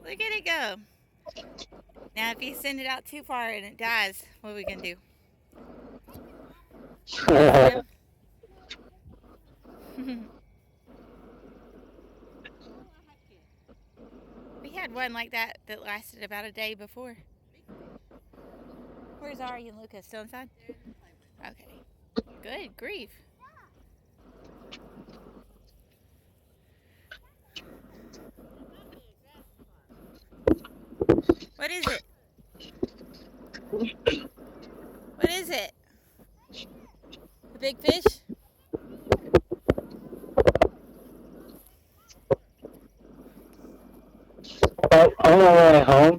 Look at it go. Now, if you send it out too far and it dies, what are we going to do? Swim? We had one like that that lasted about a day before. Where's Ari and Lucas? Still inside? Okay. Good grief. What is it? What is it? A big fish? On my way home,